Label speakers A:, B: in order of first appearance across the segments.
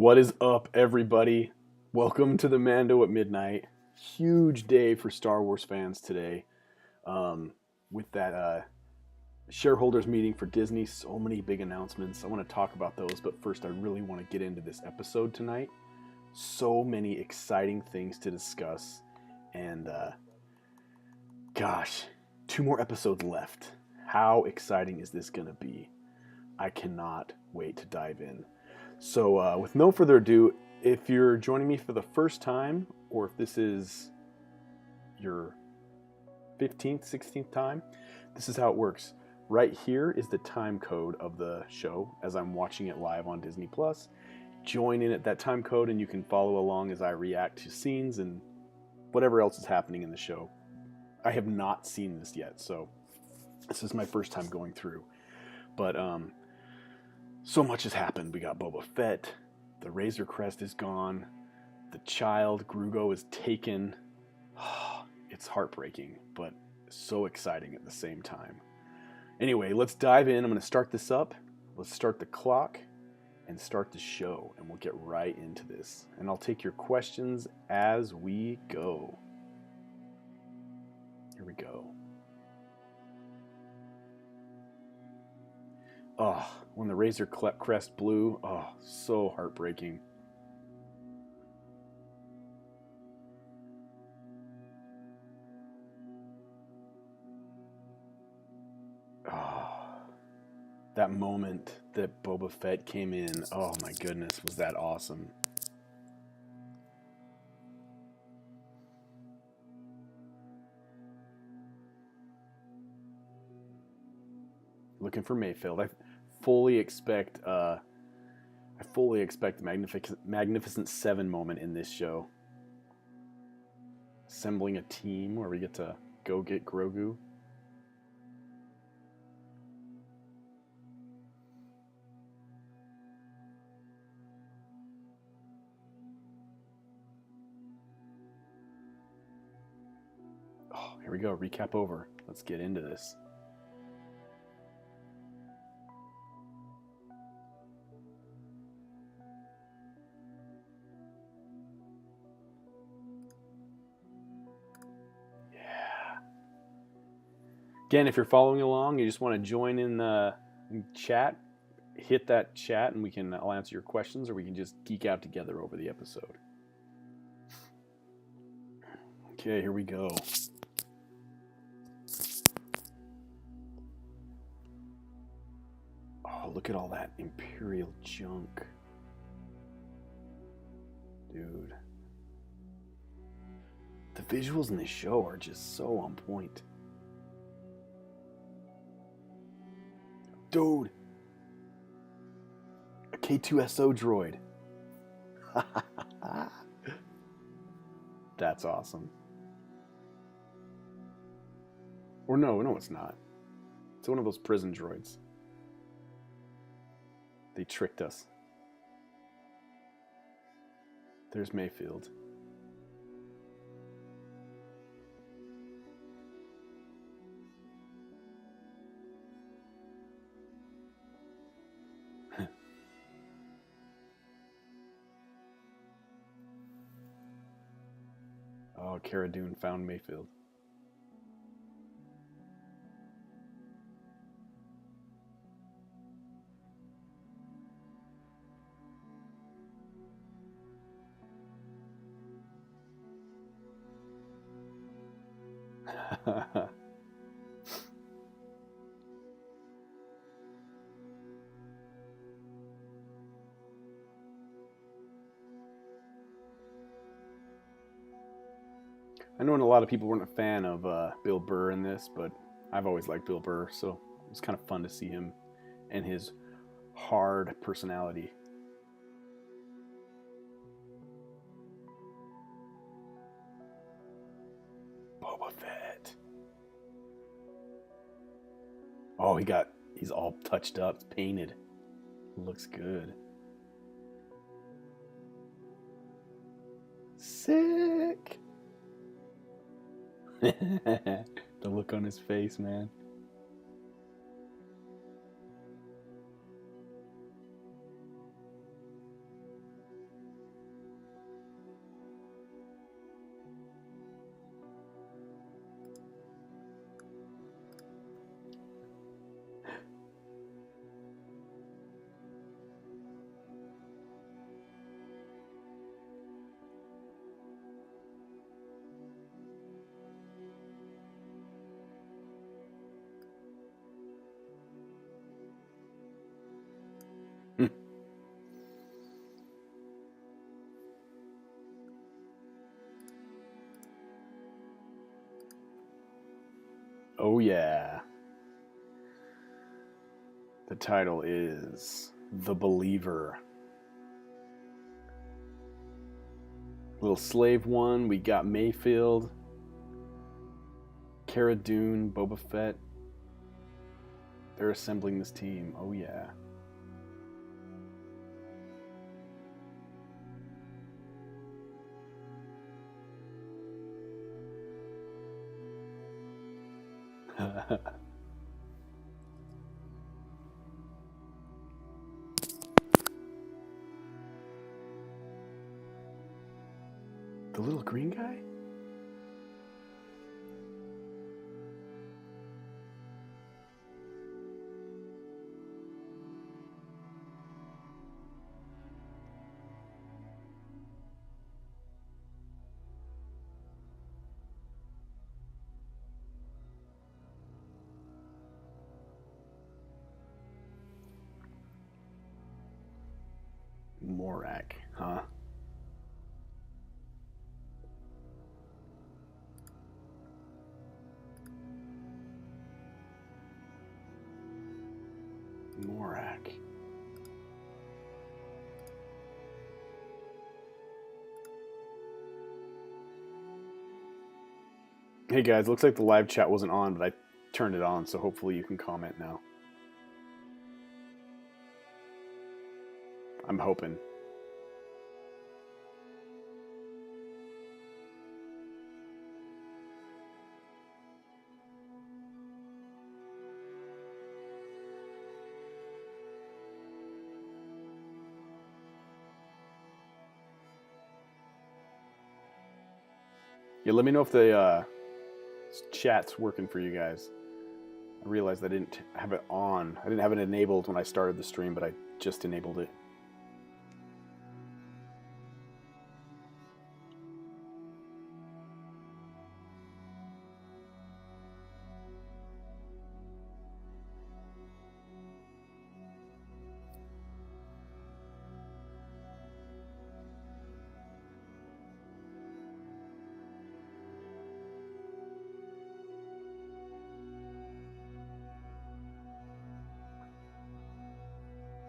A: What is up, everybody? Welcome to the Mando at Midnight. Huge day for Star Wars fans today. With that shareholders meeting for Disney, so many big announcements. I want to talk about those, but first, I really want to get into this episode tonight. So many exciting things to discuss, and gosh, 2 more episodes left. How exciting is this going to be? I cannot wait to dive in. So with no further ado, if you're joining me for the first time, or if this is your 15th, 16th time, this is how it works. Right here is the time code of the show as I'm watching it live on Disney+. Join in at that time code and you can follow along as I react to scenes and whatever else is happening in the show. I have not seen this yet, so this is my first time going through. But so much has happened. We got Boba Fett, the Razor Crest is gone, the child, Grugo, is taken. It's heartbreaking, but so exciting at the same time. Anyway, let's dive in. I'm going to start this up. Let's start the clock and start the show, and we'll get right into this. And I'll take your questions as we go. Here we go. Oh, when the Razor Crest blew, oh, so heartbreaking. Oh, that moment that Boba Fett came in, oh my goodness, was that awesome. Looking for Mayfield. I fully expect the Magnificent Seven moment in this show. Assembling a team where we get to go get Grogu. Oh, here we go. Recap over. Let's get into this. Again, if you're following along, you just want to join in the chat, hit that chat and I'll answer your questions, or we can just geek out together over the episode. Okay, here we go. Oh, look at all that Imperial junk. Dude. The visuals in this show are just so on point. Dude, a K2SO droid. That's awesome. Or no, it's not. It's one of those prison droids. They tricked us. There's Mayfield. Oh, Cara Dune found Mayfield. I know a lot of people weren't a fan of Bill Burr in this, but I've always liked Bill Burr, so it was kind of fun to see him and his hard personality. Boba Fett. Oh, he's all touched up, it's painted. Looks good. Sick. The look on his face, man. yeah. The title is The Believer. Little slave one. We got Mayfield, Cara Dune, Boba Fett. They're assembling this team. Oh, yeah. The little green guy? Morak, huh? Morak. Hey guys, looks like the live chat wasn't on, but I turned it on, so hopefully you can comment now. I'm hoping. Yeah, let me know if the chat's working for you guys. I realized I didn't have it on. I didn't have it enabled when I started the stream, but I just enabled it.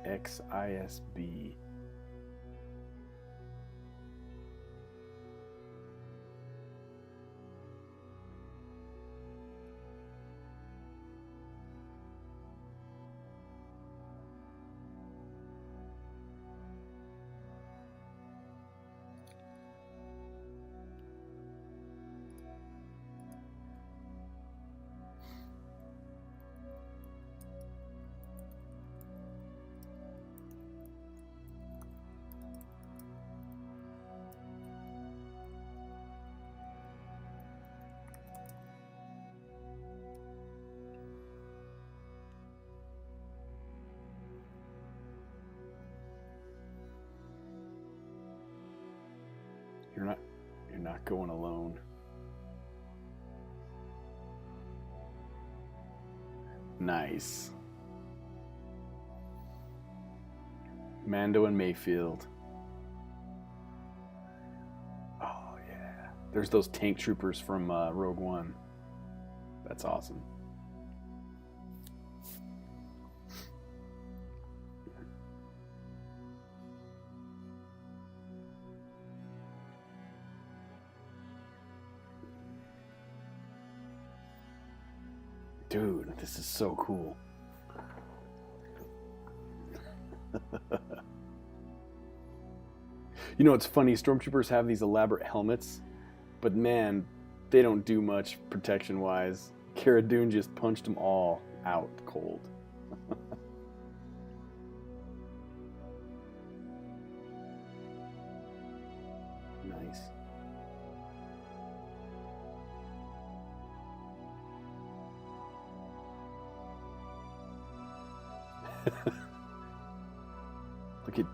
A: XISB. You're not going alone. Nice. Mando and Mayfield. Oh yeah. There's those tank troopers from Rogue One. That's awesome. Dude, this is so cool. You know, it's funny, stormtroopers have these elaborate helmets, but man, they don't do much protection-wise. Cara Dune just punched them all out cold. Nice. Look at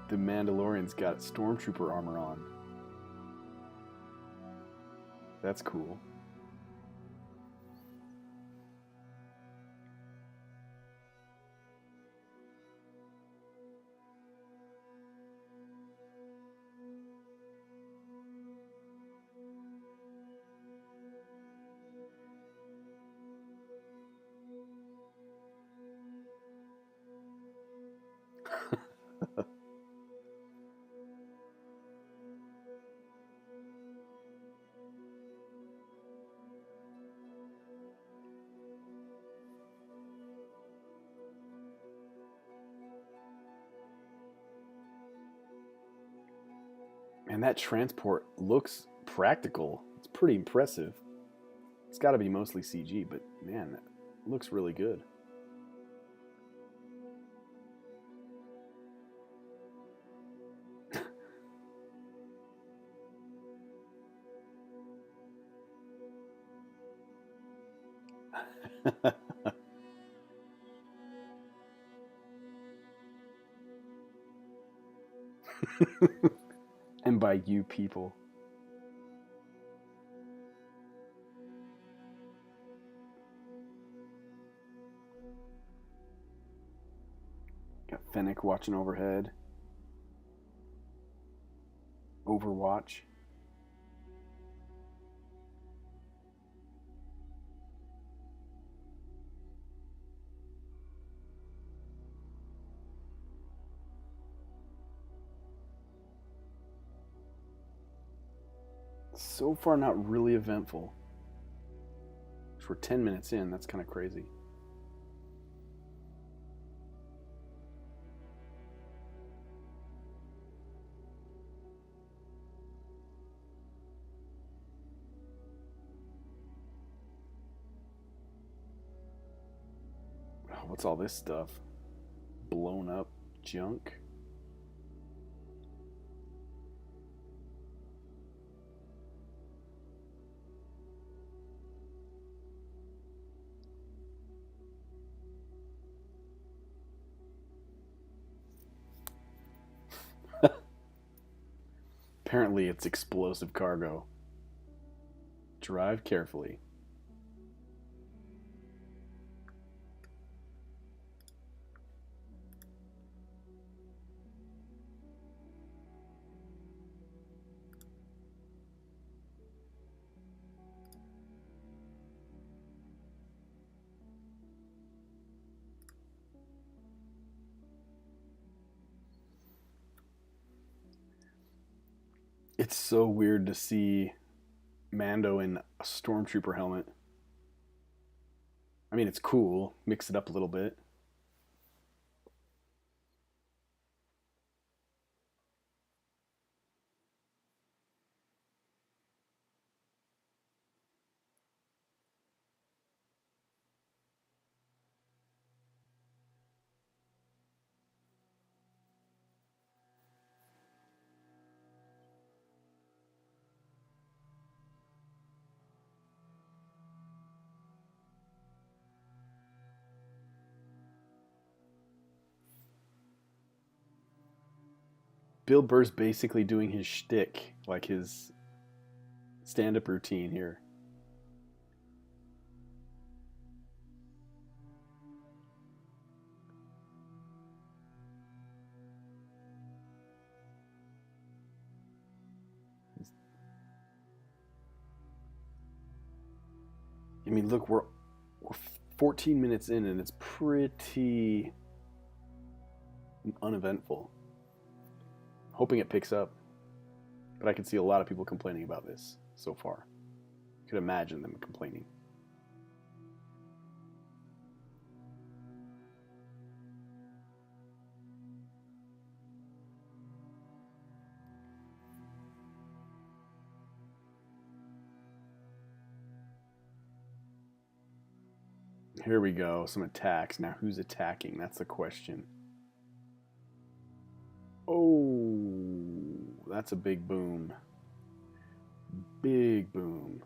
A: the Mandalorian's got stormtrooper armor on. That's cool. And that transport looks practical. It's pretty impressive. It's got to be mostly CG, but man, that looks really good. And by you people. Got Fennec watching overhead. Overwatch. So far, not really eventful. We're 10 minutes in. That's kind of crazy. Oh, what's all this stuff? Blown up junk? Apparently, it's explosive cargo. Drive carefully. It's so weird to see Mando in a stormtrooper helmet. I mean, it's cool. Mix it up a little bit. Bill Burr's basically doing his shtick, like his stand-up routine here. I mean, look, we're 14 minutes in, and it's pretty uneventful. Hoping it picks up, but I can see a lot of people complaining about this so far. I could imagine them complaining. Here we go, some attacks. Now, who's attacking? That's the question. Oh, that's a big boom. Big boom.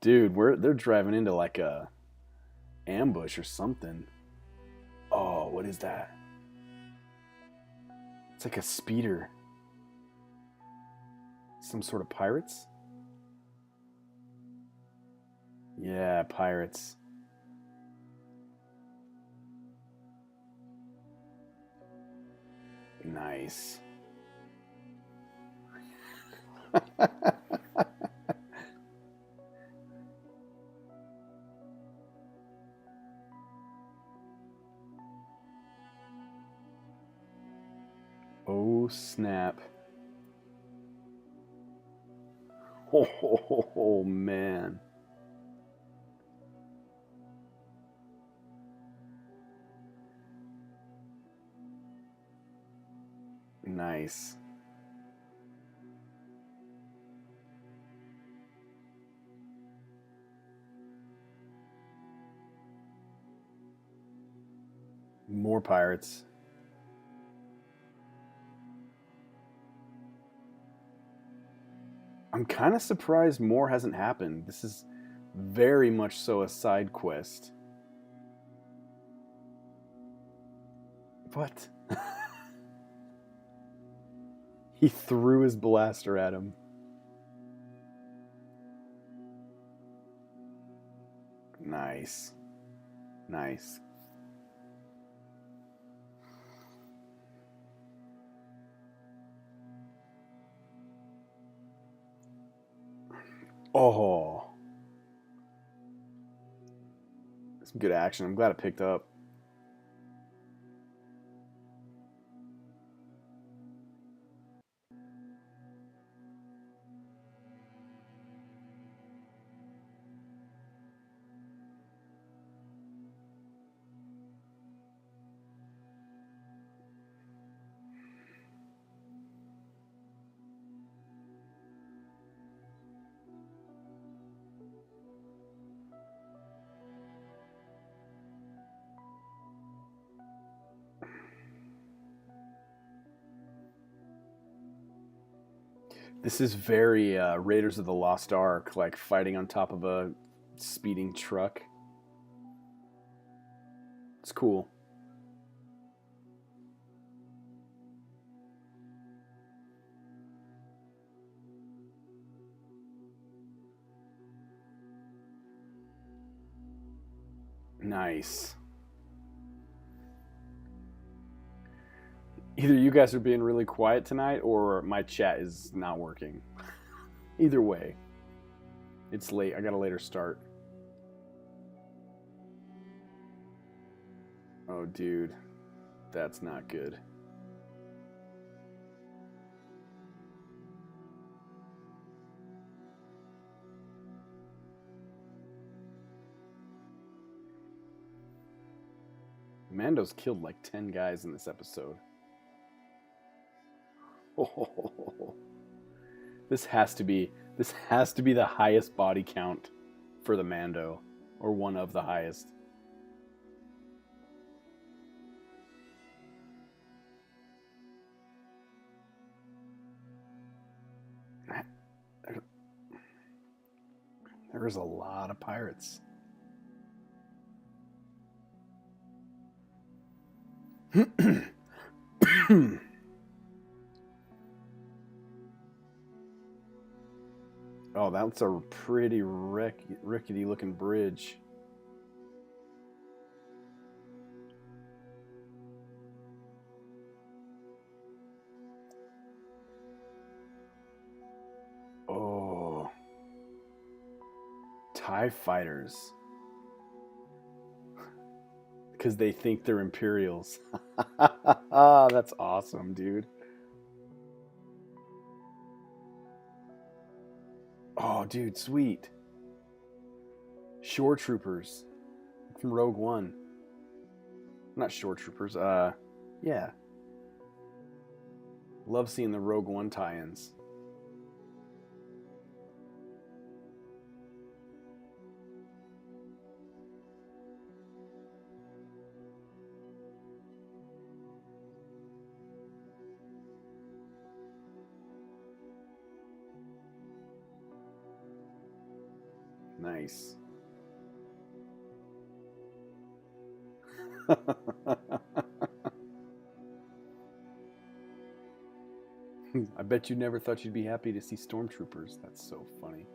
A: Dude, they're driving into like a ambush or something. Oh, what is that? It's like a speeder. Some sort of pirates? Yeah, pirates. Nice. Oh Oh, snap. Oh, man. Nice. More pirates. I'm kind of surprised more hasn't happened. This is very much so a side quest. What? He threw his blaster at him. Nice. Nice. Oh. Some good action. I'm glad it picked up. This is very Raiders of the Lost Ark, like fighting on top of a speeding truck. It's cool. Nice. Either you guys are being really quiet tonight or my chat is not working. Either way. It's late. I got a later start. Oh, dude. That's not good. Mando's killed like 10 guys in this episode. Oh, this has to be the highest body count for the Mando, or one of the highest. There's a lot of pirates. Oh, that's a pretty rickety looking bridge. Oh. TIE fighters. Because they think they're Imperials. That's awesome, dude. Oh, dude, sweet. Shore Troopers from Rogue One. Not Shore Troopers, yeah. Love seeing the Rogue One tie-ins. Nice. I bet you never thought you'd be happy to see stormtroopers. That's so funny.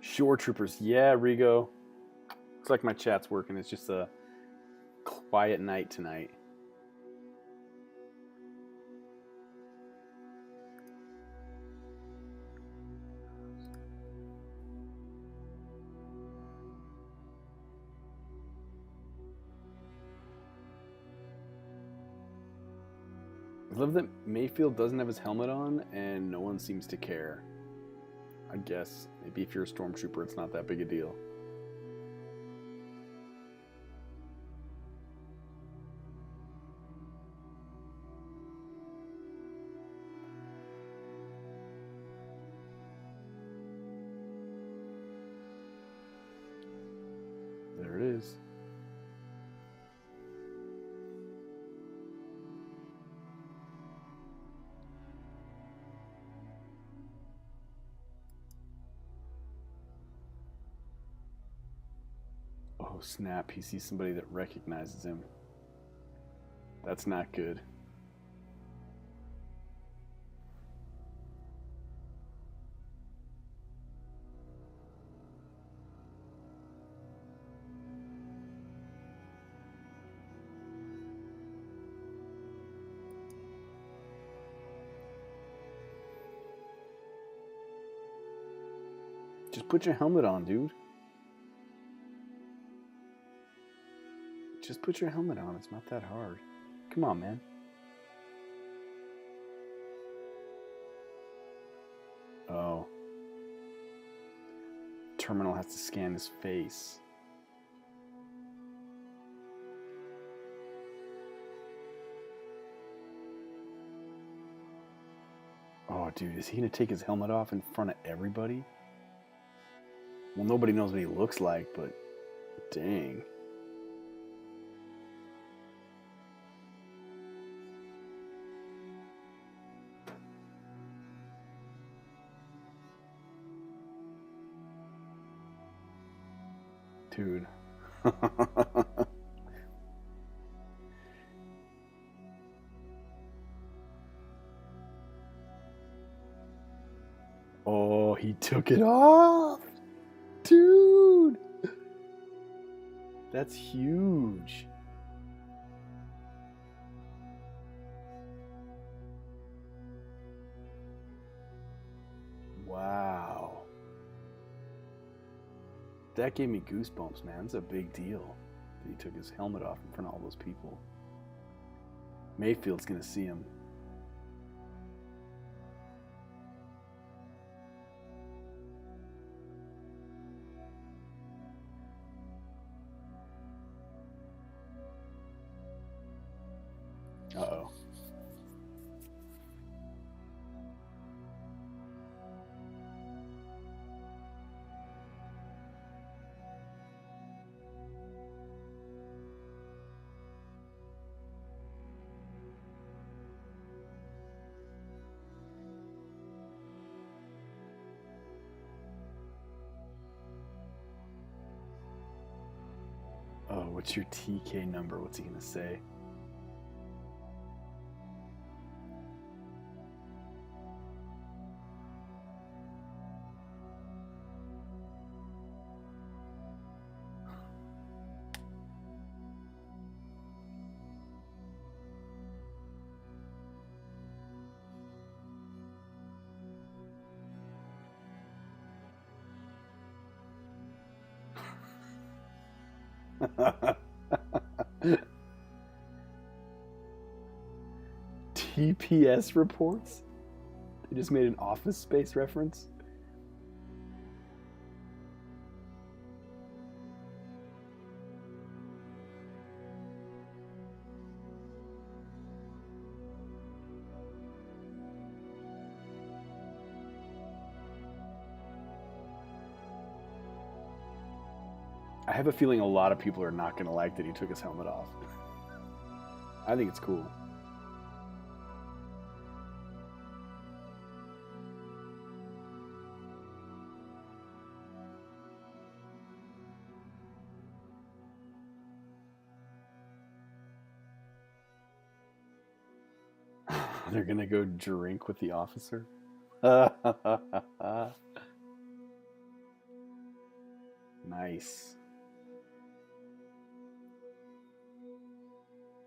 A: Shore troopers. Yeah, Rigo. Looks like my chat's working. It's just a quiet night tonight. I love that Mayfield doesn't have his helmet on and no one seems to care. I guess maybe if you're a stormtrooper, it's not that big a deal. There it is. Oh snap, he sees somebody that recognizes him. That's not good. Just put your helmet on, dude. Just put your helmet on. It's not that hard. Come on, man. Oh. Terminal has to scan his face. Oh, dude, is he gonna take his helmet off in front of everybody? Well, nobody knows what he looks like, but dang. Dude. Oh, he took it off. Dude. That's huge. Wow. That gave me goosebumps, man. It's a big deal that he took his helmet off in front of all those people. Mayfield's gonna see him. Uh-oh. Oh, what's your TK number? What's he gonna say? TPS reports? They just made an Office Space reference? I have a feeling a lot of people are not going to like that he took his helmet off. I think it's cool. They're going to go drink with the officer? Nice.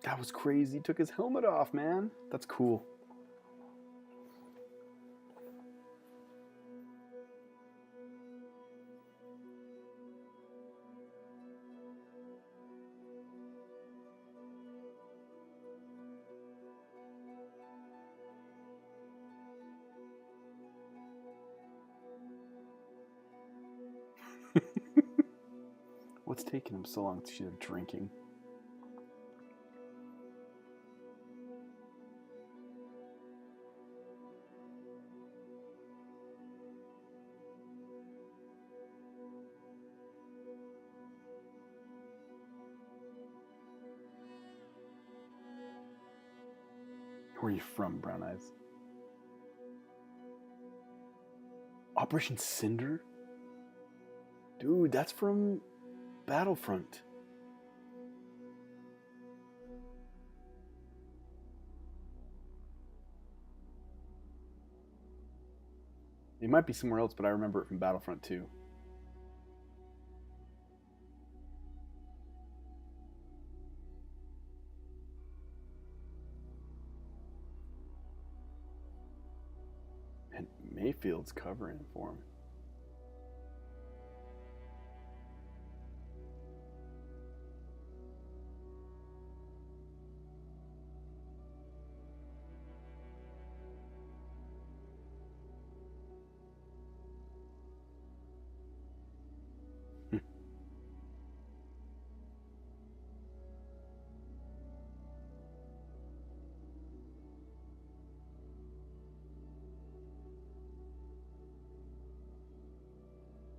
A: That was crazy. He took his helmet off, man. That's cool. What's taking him so long? She's drinking. Where are you from, Brown Eyes? Operation Cinder? Dude, that's from Battlefront. It might be somewhere else, but I remember it from Battlefront 2. And Mayfield's covering for him.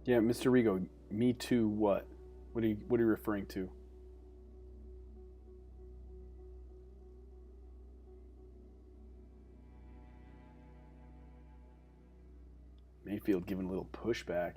A: Yeah, Mr. Rigo, me too what? What are you referring to? Mayfield giving a little pushback.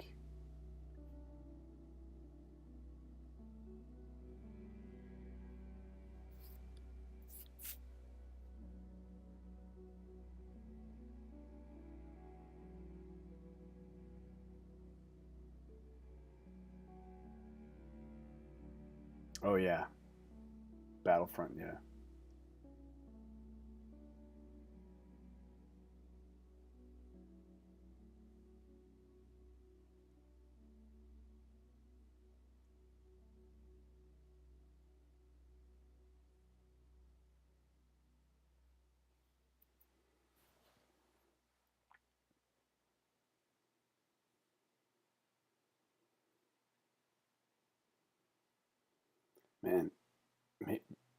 A: Oh yeah. Battlefront, yeah. Man,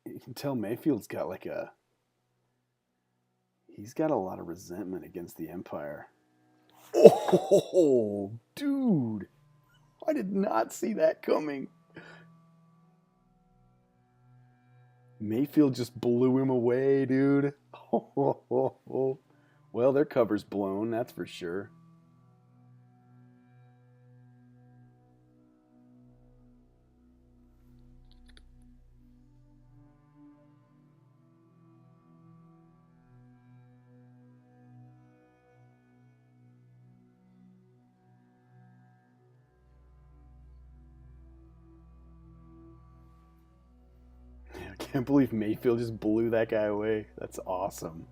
A: you can tell Mayfield's got he's got a lot of resentment against the Empire. Oh, dude. I did not see that coming. Mayfield just blew him away, dude. Well, their cover's blown, that's for sure. I can't believe Mayfield just blew that guy away. That's awesome.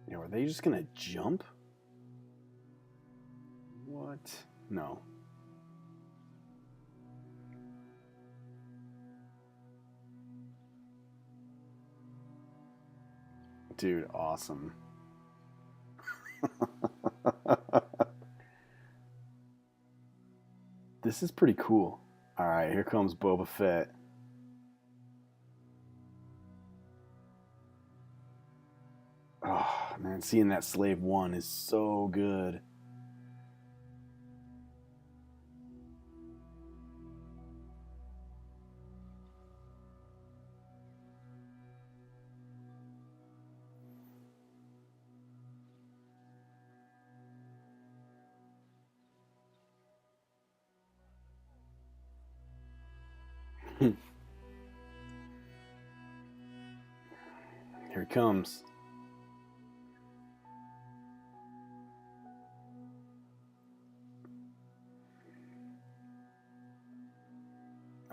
A: Yeah, are they just gonna jump? What? No. Dude, awesome. This is pretty cool. All right, here comes Boba Fett. Oh, man, seeing that Slave 1 is so good. Here it comes.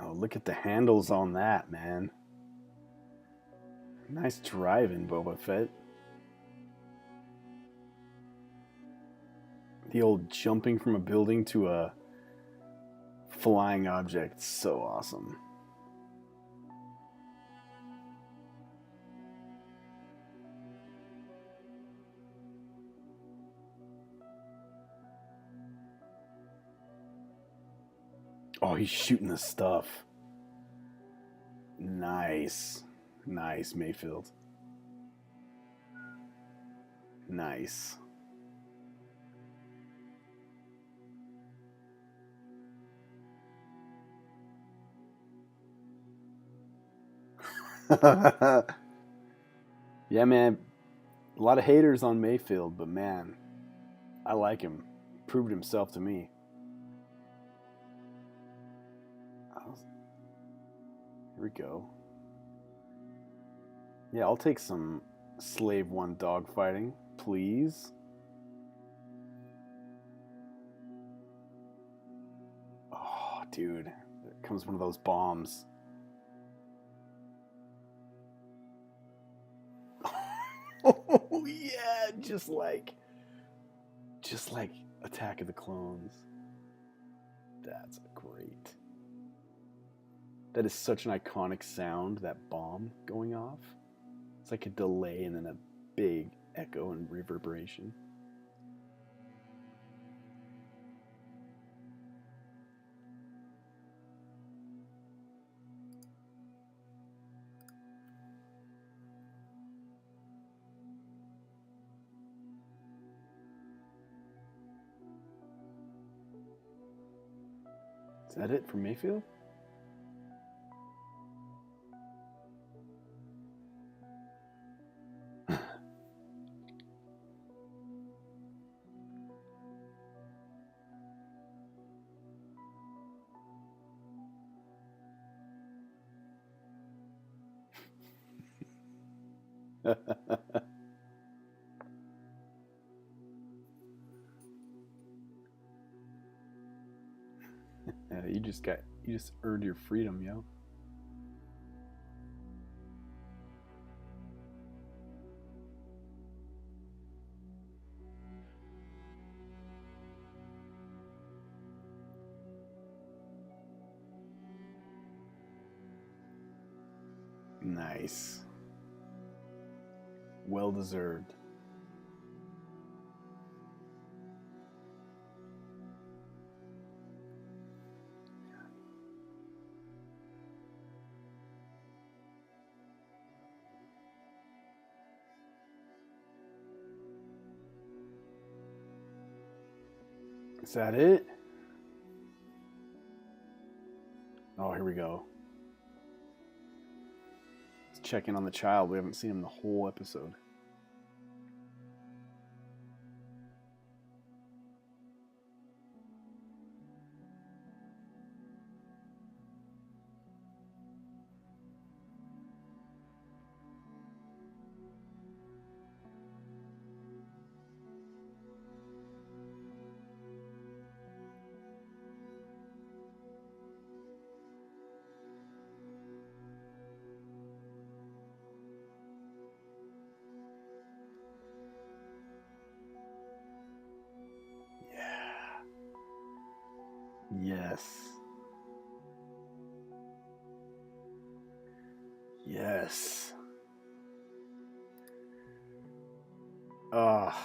A: Oh, look at the handles on that, man. Nice driving, Boba Fett. The old jumping from a building to a flying object. So awesome. Oh, he's shooting the stuff. Nice. Nice, Mayfield. Nice. Yeah, man. A lot of haters on Mayfield, but man, I like him. Proved himself to me. Here we go. Yeah, I'll take some Slave 1 dogfighting, please. Oh, dude. There comes one of those bombs. Oh, yeah, just like Attack of the Clones. That's great. That is such an iconic sound, that bomb going off. It's like a delay and then a big echo and reverberation. Is that it for Mayfield? You just earned your freedom, yo. Nice. Well deserved. Is that it? Oh, here we go. Let's check in on the child. We haven't seen him the whole episode. Yes. Yes. Ah,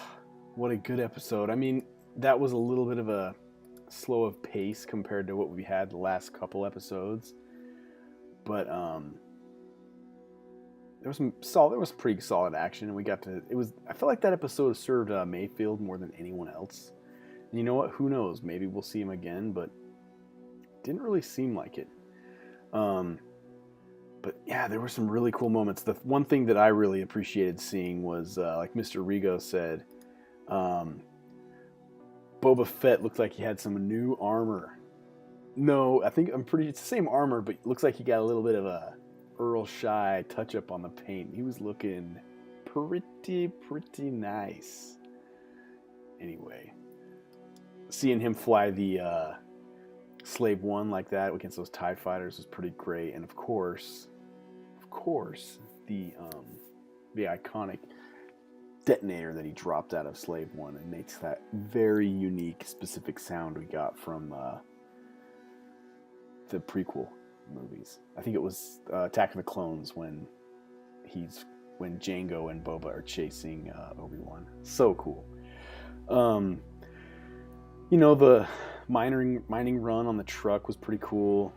A: what a good episode. I mean, that was a little bit of a slow of pace compared to what we had the last couple episodes. But there was pretty solid action, and we got to. I felt like that episode served Mayfield more than anyone else. And you know what? Who knows? Maybe we'll see him again, but didn't really seem like it. But yeah, there were some really cool moments. The one thing that I really appreciated seeing was, like Mr. Rigo said, Boba Fett looked like he had some new armor. No, it's the same armor, but it looks like he got a little bit of a Earl Shy touch up on the paint. He was looking pretty nice. Anyway, seeing him fly the Slave 1 like that against those TIE fighters was pretty great. And of course, the iconic detonator that he dropped out of Slave 1 and makes that very unique, specific sound we got from the prequel movies. I think it was Attack of the Clones when Jango and Boba are chasing Obi-Wan. So cool. mining run on the truck was pretty cool.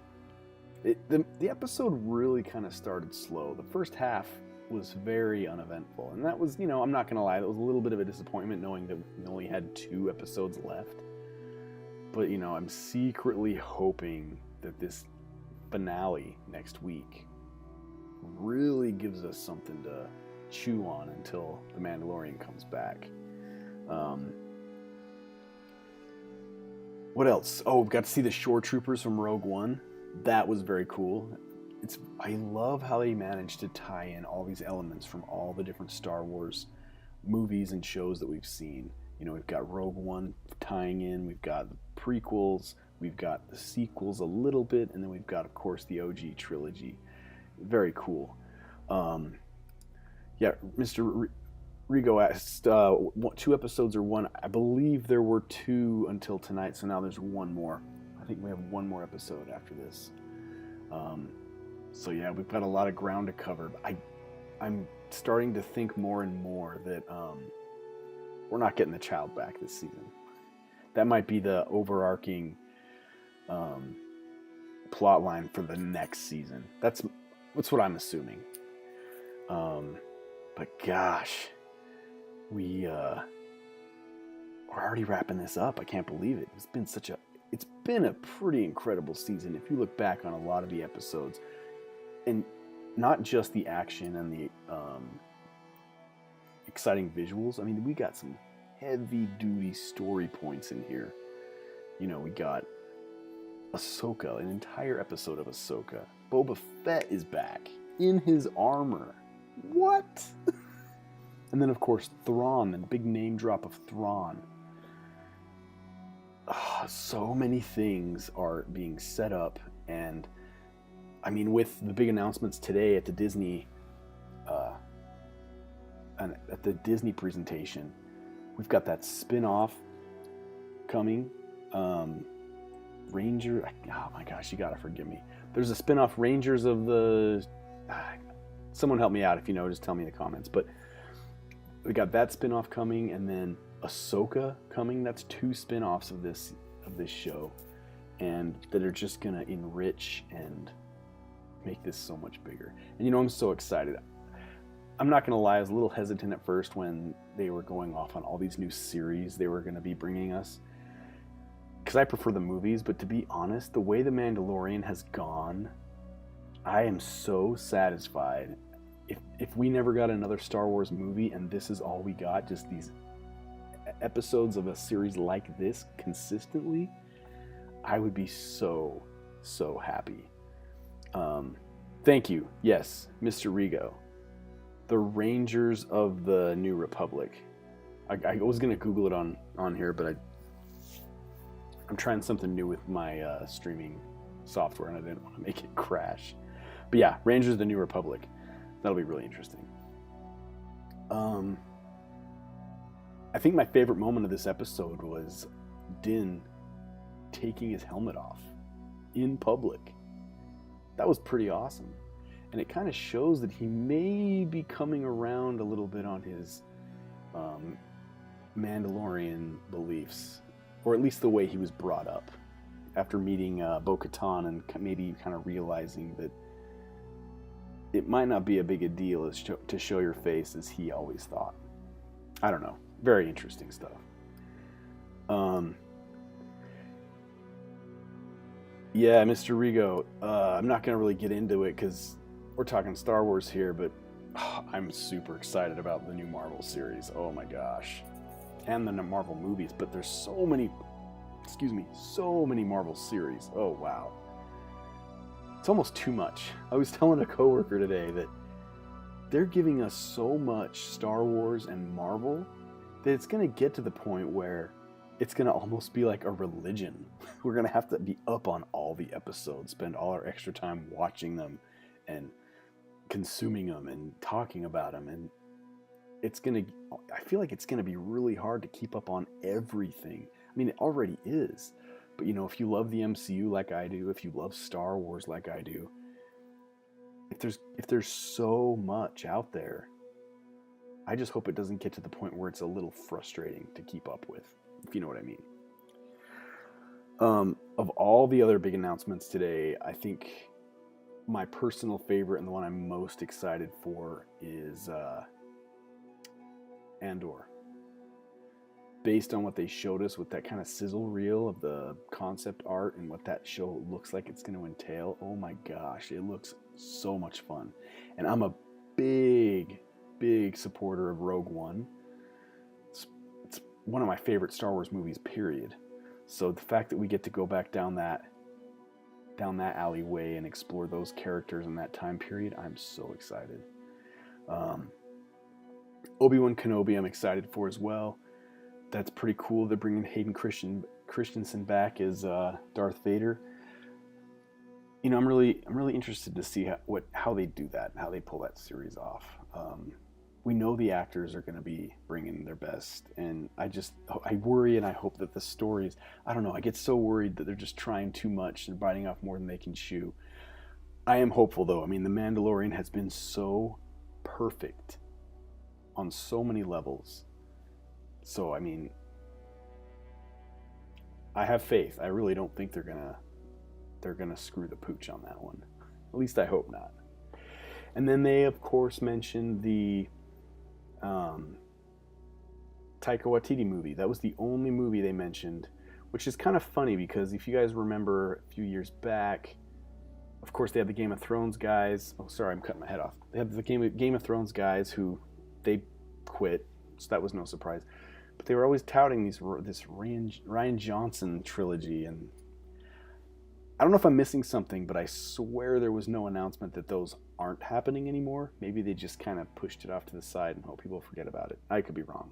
A: The episode really kind of started slow. The first half was very uneventful, and that was, I'm not gonna lie, that was a little bit of a disappointment knowing that we only had 2 episodes left. But I'm secretly hoping that this finale next week really gives us something to chew on until the Mandalorian comes back. What else? Oh, we got to see the shore troopers from Rogue One. That was very cool. I love how they managed to tie in all these elements from all the different Star Wars movies and shows that we've seen. We've got Rogue One tying in, we've got the prequels, we've got the sequels a little bit, and then we've got, of course, the OG trilogy. Very cool. Mr. Rigo asked 2 episodes or 1. I believe there were 2 until tonight, so now there's 1 more. I think we have 1 more episode after this. So yeah, we've got a lot of ground to cover. I'm starting to think more and more that we're not getting the child back this season. That might be the overarching plot line for the next season. That's what I'm assuming. But gosh, we're already wrapping this up. I can't believe it. It's been a pretty incredible season if you look back on a lot of the episodes, and not just the action and the exciting visuals. I mean, we got some heavy-duty story points in here. We got Ahsoka, an entire episode of Ahsoka. Boba Fett is back in his armor. What? And then, of course, Thrawn, the big name drop of Thrawn. So many things are being set up, and I mean, with the big announcements today at the Disney presentation, we've got that spin-off coming. Ranger, oh my gosh, you gotta forgive me. There's a spin-off, Rangers of the. Someone help me out if you know. Just tell me in the comments. But we got that spin-off coming, and then Ahsoka coming. That's 2 spin-offs of this show, and that are just gonna enrich and make this so much bigger. And I'm so excited. I'm not gonna lie, I was a little hesitant at first when they were going off on all these new series they were gonna be bringing us, because I prefer the movies. But to be honest, the way The Mandalorian has gone, I am so satisfied. If we never got another Star Wars movie and this is all we got, just these episodes of a series like this consistently, I would be so happy. Thank you. Yes, Mr. Rigo. The Rangers of the New Republic. I was going to Google it on here, but I'm trying something new with my streaming software, and I didn't want to make it crash. But yeah, Rangers of the New Republic. That'll be really interesting. I think my favorite moment of this episode was Din taking his helmet off in public. That was pretty awesome. And it kind of shows that he may be coming around a little bit on his Mandalorian beliefs, or at least the way he was brought up after meeting Bo-Katan, and maybe kind of realizing that it might not be a big a deal to show your face as he always thought. I don't know. Very interesting stuff. Yeah, Mr. Rigo, I'm not going to really get into it because we're talking Star Wars here, but I'm super excited about the new Marvel series. Oh my gosh. And the Marvel movies, but there's so many Marvel series. Oh wow. It's almost too much. I was telling a coworker today that they're giving us so much Star Wars and Marvel that it's going to get to the point where it's going to almost be like a religion. We're going to have to be up on all the episodes, spend all our extra time watching them and consuming them and talking about them. And I feel like it's going to be really hard to keep up on everything. I mean, it already is. But, if you love the MCU like I do, if you love Star Wars like I do, if there's so much out there, I just hope it doesn't get to the point where it's a little frustrating to keep up with, if you know what I mean. Of all the other big announcements today, I think my personal favorite and the one I'm most excited for is Andor. Based on what they showed us with that kind of sizzle reel of the concept art and what that show looks like it's going to entail, oh my gosh, it looks so much fun. And I'm a big supporter of Rogue One. It's one of my favorite Star Wars movies, period. So the fact that we get to go back down that alleyway and explore those characters in that time period, I'm so excited. Obi-Wan Kenobi I'm excited for as well. That's pretty cool. They're bringing Hayden Christensen back as Darth Vader. You know, I'm really interested to see how they do that, how they pull that series off. We know the actors are going to be bringing their best, and I worry and I hope that the stories, I don't know, I get so worried that they're just trying too much and biting off more than they can chew. I am hopeful though. I mean, The Mandalorian has been so perfect on so many levels. So, I mean, I have faith. I really don't think they're gonna screw the pooch on that one. At least I hope not. And then they, of course, mentioned the Taika Waititi movie. That was the only movie they mentioned, which is kind of funny because if you guys remember a few years back, of course, they had the Game of Thrones guys. Oh, sorry, I'm cutting my head off. They had the Game of Thrones guys who they quit, so that was no surprise. But they were always touting this Rian Johnson trilogy, and I don't know if I'm missing something, but I swear there was no announcement that those aren't happening anymore. Maybe they just kind of pushed it off to the side and hope people forget about it. I could be wrong.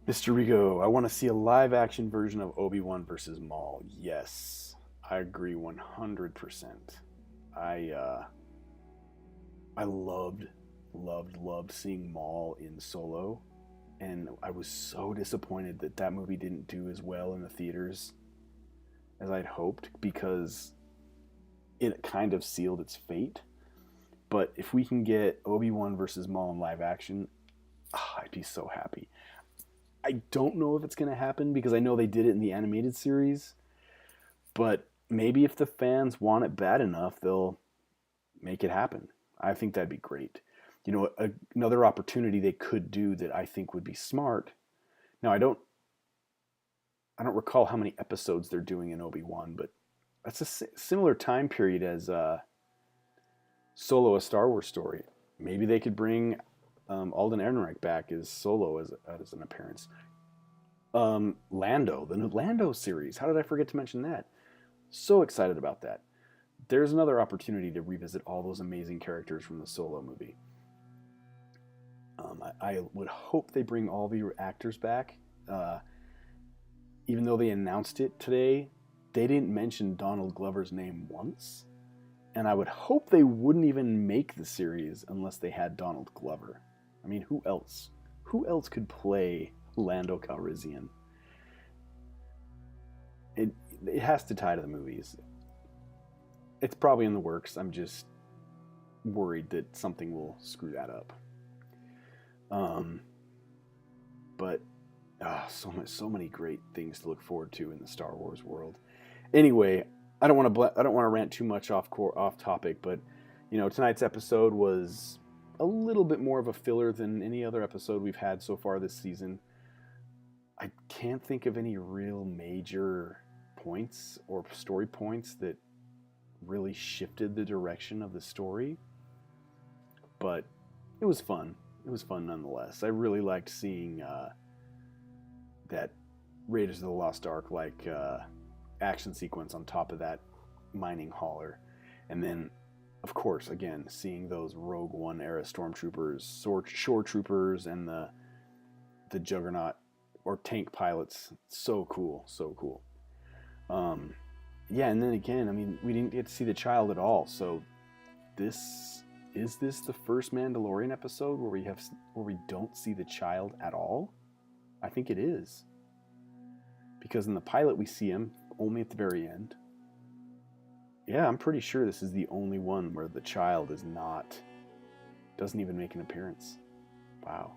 A: Mr. Rigo, I want to see a live-action version of Obi-Wan versus Maul. Yes, I agree 100%. I loved seeing Maul in Solo, and I was so disappointed that movie didn't do as well in the theaters as I'd hoped, because it kind of sealed its fate. But if we can get Obi-Wan versus Maul in live action, I'd be so happy. I don't know if it's going to happen because I know they did it in the animated series, but maybe if the fans want it bad enough, they'll make it happen. I think that'd be great. You know, another opportunity they could do that I think would be smart. Now, I don't recall how many episodes they're doing in Obi-Wan, but that's a similar time period as Solo, a Star Wars story. Maybe they could bring Alden Ehrenreich back as Solo as an appearance. Lando, the new Lando series. How did I forget to mention that? So excited about that. There's another opportunity to revisit all those amazing characters from the Solo movie. I would hope they bring all the actors back. Even though they announced it today, they didn't mention Donald Glover's name once. And I would hope they wouldn't even make the series unless they had Donald Glover. I mean, who else? Who else could play Lando Calrissian? It has to tie to the movies. It's probably in the works. I'm just worried that something will screw that up. But so many great things to look forward to in the Star Wars world. Anyway, I don't want to rant too much off topic, but you know, tonight's episode was a little bit more of a filler than any other episode we've had so far this season. I can't think of any real major points or story points that really shifted the direction of the story, but it was fun. It was fun nonetheless. I really liked seeing that Raiders of the Lost Ark action sequence on top of that mining hauler, and then of course again seeing those Rogue One era stormtroopers, shore troopers, and the Juggernaut or tank pilots. So cool. Yeah, and then again, I mean, we didn't get to see the child at all. So is this the first Mandalorian episode where we don't see the child at all? I think it is. Because in the pilot we see him only at the very end. Yeah, I'm pretty sure this is the only one where the child doesn't even make an appearance. Wow.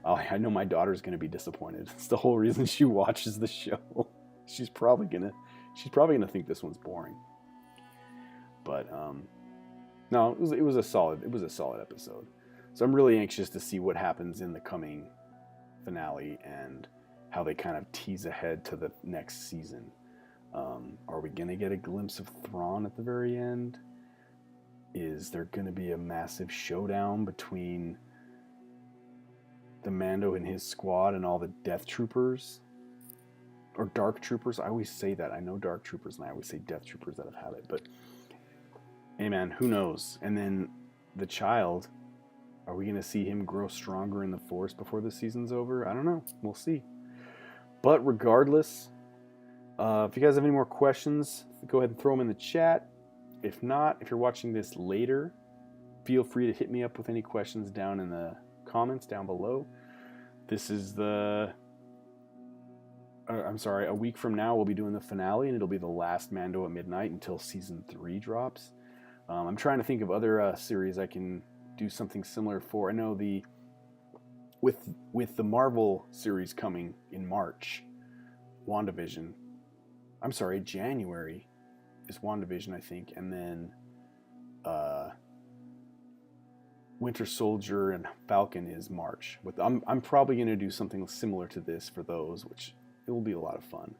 A: Oh, I know my daughter's going to be disappointed. It's the whole reason she watches the show. She's probably gonna think this one's boring. But no, it was a solid episode. So I'm really anxious to see what happens in the coming finale and how they kind of tease ahead to the next season. Are we gonna get a glimpse of Thrawn at the very end? Is there gonna be a massive showdown between the Mando and his squad and all the Death Troopers? Or Dark Troopers? I always say that. I know Dark Troopers and I always say Death Troopers that have had it, but hey man, who knows? And then the child, are we gonna see him grow stronger in the Force before the season's over? I don't know. We'll see. But regardless, if you guys have any more questions, go ahead and throw them in the chat. If not, if you're watching this later, feel free to hit me up with any questions down in the comments down below. This is a week from now we'll be doing the finale, and it'll be the last Mando at midnight until season 3 drops. I'm trying to think of other series I can do something similar for. I know with the Marvel series coming in March, January is WandaVision, I think, and then Winter Soldier and Falcon is March. I'm probably going to do something similar to this for those, which it will be a lot of fun.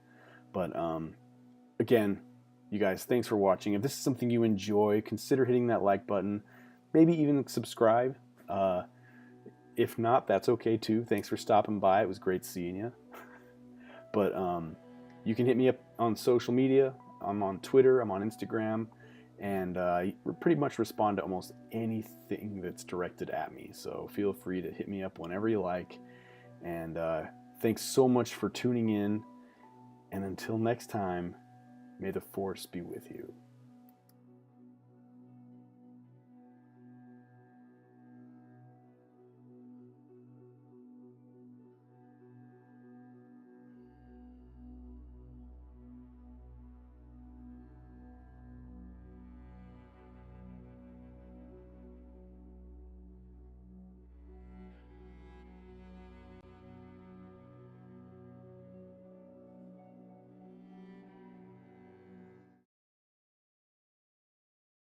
A: But again, you guys, thanks for watching. If this is something you enjoy, consider hitting that like button. Maybe even subscribe. If not, that's okay too. Thanks for stopping by. It was great seeing you. But you can hit me up on social media. I'm on Twitter. I'm on Instagram. And pretty much respond to almost anything that's directed at me. So feel free to hit me up whenever you like. And thanks so much for tuning in. And until next time, may the Force be with you.